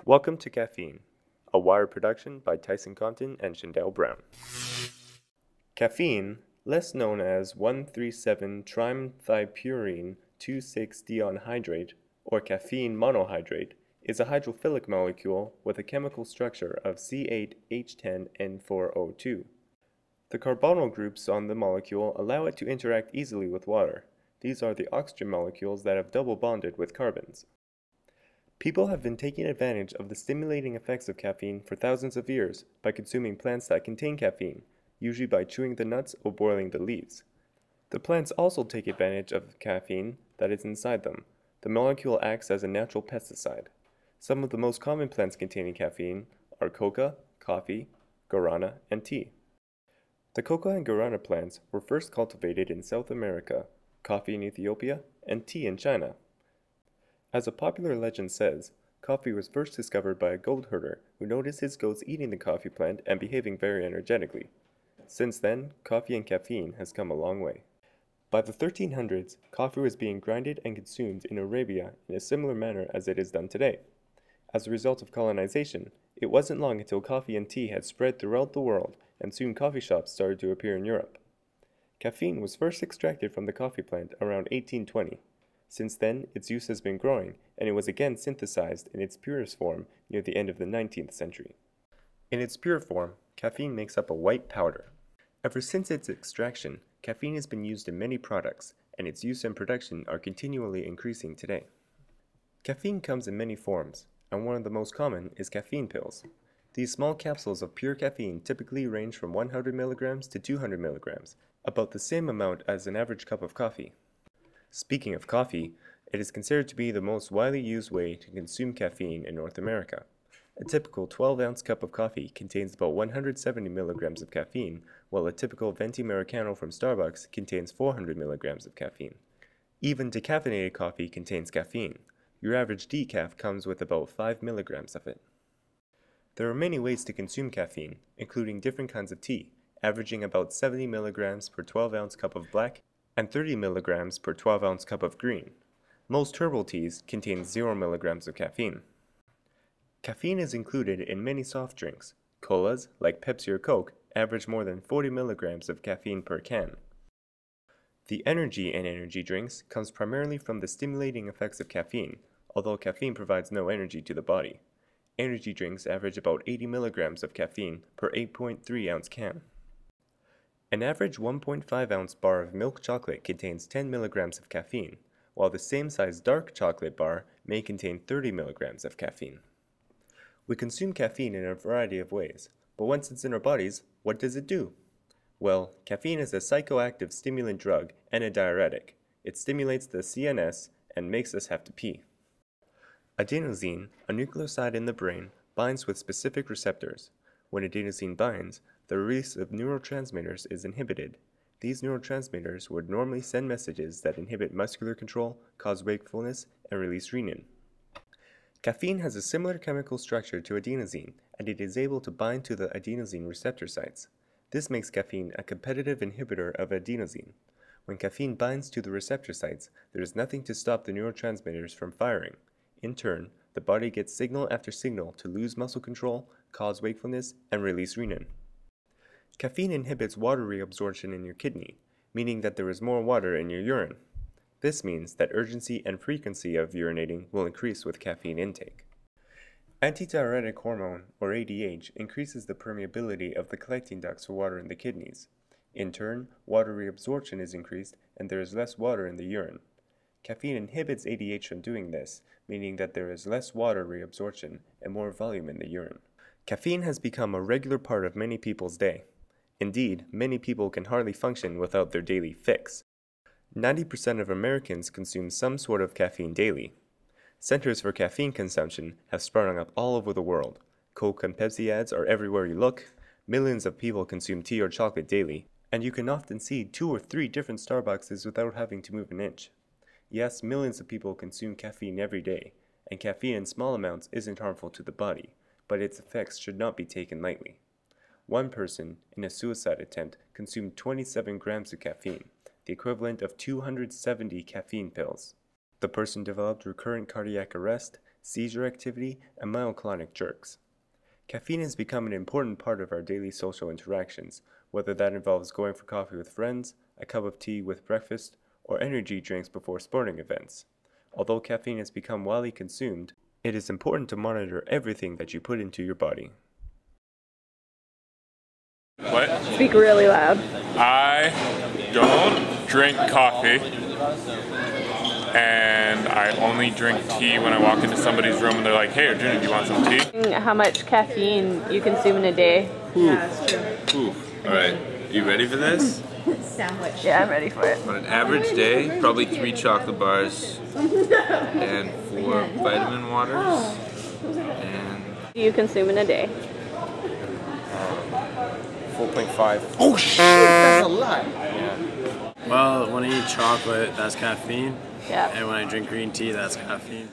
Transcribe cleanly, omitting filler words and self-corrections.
Welcome to Caffeine, a Wire production by Tyson Compton and Shandell Brown. Caffeine, less known as 1,3,7-trimethylpurine 2,6-deonhydrate, or caffeine monohydrate, is a hydrophilic molecule with a chemical structure of C8H10N4O2. The carbonyl groups on the molecule allow it to interact easily with water. These are the oxygen molecules that have double bonded with carbons. People have been taking advantage of the stimulating effects of caffeine for thousands of years by consuming plants that contain caffeine, usually by chewing the nuts or boiling the leaves. The plants also take advantage of the caffeine that is inside them. The molecule acts as a natural pesticide. Some of the most common plants containing caffeine are coca, coffee, guarana, and tea. The coca and guarana plants were first cultivated in South America, coffee in Ethiopia, and tea in China. As a popular legend says, coffee was first discovered by a goat herder who noticed his goats eating the coffee plant and behaving very energetically. Since then, coffee and caffeine has come a long way. By the 1300s, coffee was being grinded and consumed in Arabia in a similar manner as it is done today. As a result of colonization, it wasn't long until coffee and tea had spread throughout the world, and soon coffee shops started to appear in Europe. Caffeine was first extracted from the coffee plant around 1820. Since then, its use has been growing, and it was again synthesized in its purest form near the end of the 19th century. In its pure form, caffeine makes up a white powder. Ever since its extraction, caffeine has been used in many products, and its use and production are continually increasing today. Caffeine comes in many forms, and one of the most common is caffeine pills. These small capsules of pure caffeine typically range from 100 milligrams to 200 milligrams, about the same amount as an average cup of coffee. Speaking of coffee, it is considered to be the most widely used way to consume caffeine in North America. A typical 12-ounce cup of coffee contains about 170 milligrams of caffeine, while a typical venti americano from Starbucks contains 400 milligrams of caffeine. Even decaffeinated coffee contains caffeine. Your average decaf comes with about 5 milligrams of it. There are many ways to consume caffeine, including different kinds of tea, averaging about 70 milligrams per 12-ounce cup of black and 30 milligrams per 12-ounce cup of green. Most herbal teas contain 0 milligrams of caffeine. Caffeine is included in many soft drinks. Colas, like Pepsi or Coke, average more than 40 milligrams of caffeine per can. The energy in energy drinks comes primarily from the stimulating effects of caffeine, although caffeine provides no energy to the body. Energy drinks average about 80 milligrams of caffeine per 8.3-ounce can. An average 1.5-ounce bar of milk chocolate contains 10 milligrams of caffeine, while the same size dark chocolate bar may contain 30 milligrams of caffeine. We consume caffeine in a variety of ways, but once it's in our bodies, what does it do? Well, caffeine is a psychoactive stimulant drug and a diuretic. It stimulates the CNS and makes us have to pee. Adenosine, a nucleoside in the brain, binds with specific receptors. When adenosine binds, the release of neurotransmitters is inhibited. These neurotransmitters would normally send messages that inhibit muscular control, cause wakefulness, and release renin. Caffeine has a similar chemical structure to adenosine, and it is able to bind to the adenosine receptor sites. This makes caffeine a competitive inhibitor of adenosine. When caffeine binds to the receptor sites, there is nothing to stop the neurotransmitters from firing. In turn, the body gets signal after signal to lose muscle control, cause wakefulness, and release renin. Caffeine inhibits water reabsorption in your kidney, meaning that there is more water in your urine. This means that urgency and frequency of urinating will increase with caffeine intake. Antidiuretic hormone, or ADH, increases the permeability of the collecting ducts for water in the kidneys. In turn, water reabsorption is increased and there is less water in the urine. Caffeine inhibits ADH from doing this, meaning that there is less water reabsorption and more volume in the urine. Caffeine has become a regular part of many people's day. Indeed, many people can hardly function without their daily fix. 90% of Americans consume some sort of caffeine daily. Centers for caffeine consumption have sprung up all over the world. Coke and Pepsi ads are everywhere you look. Millions of people consume tea or chocolate daily, and you can often see 2 or 3 different Starbucks without having to move an inch. Yes, millions of people consume caffeine every day, and caffeine in small amounts isn't harmful to the body, but its effects should not be taken lightly. One person, in a suicide attempt, consumed 27 grams of caffeine, the equivalent of 270 caffeine pills. The person developed recurrent cardiac arrest, seizure activity, and myoclonic jerks. Caffeine has become an important part of our daily social interactions, whether that involves going for coffee with friends, a cup of tea with breakfast, or energy drinks before sporting events. Although caffeine has become widely consumed, it is important to monitor everything that you put into your body. What? Speak really loud. I don't drink coffee, and I only drink tea when I walk into somebody's room and they're like, "Hey, Arjuna, do you want some tea?" How much caffeine you consume in a day? Yeah, that's true. All right, you ready for this? Sandwich. Yeah, I'm ready for it. On an average day, probably 3 chocolate bars and 4 vitamin waters. And Do you consume in a day? 4.5. oh shit, that's a lot. Well, when I eat chocolate, that's caffeine. Yeah. And when I drink green tea, that's caffeine.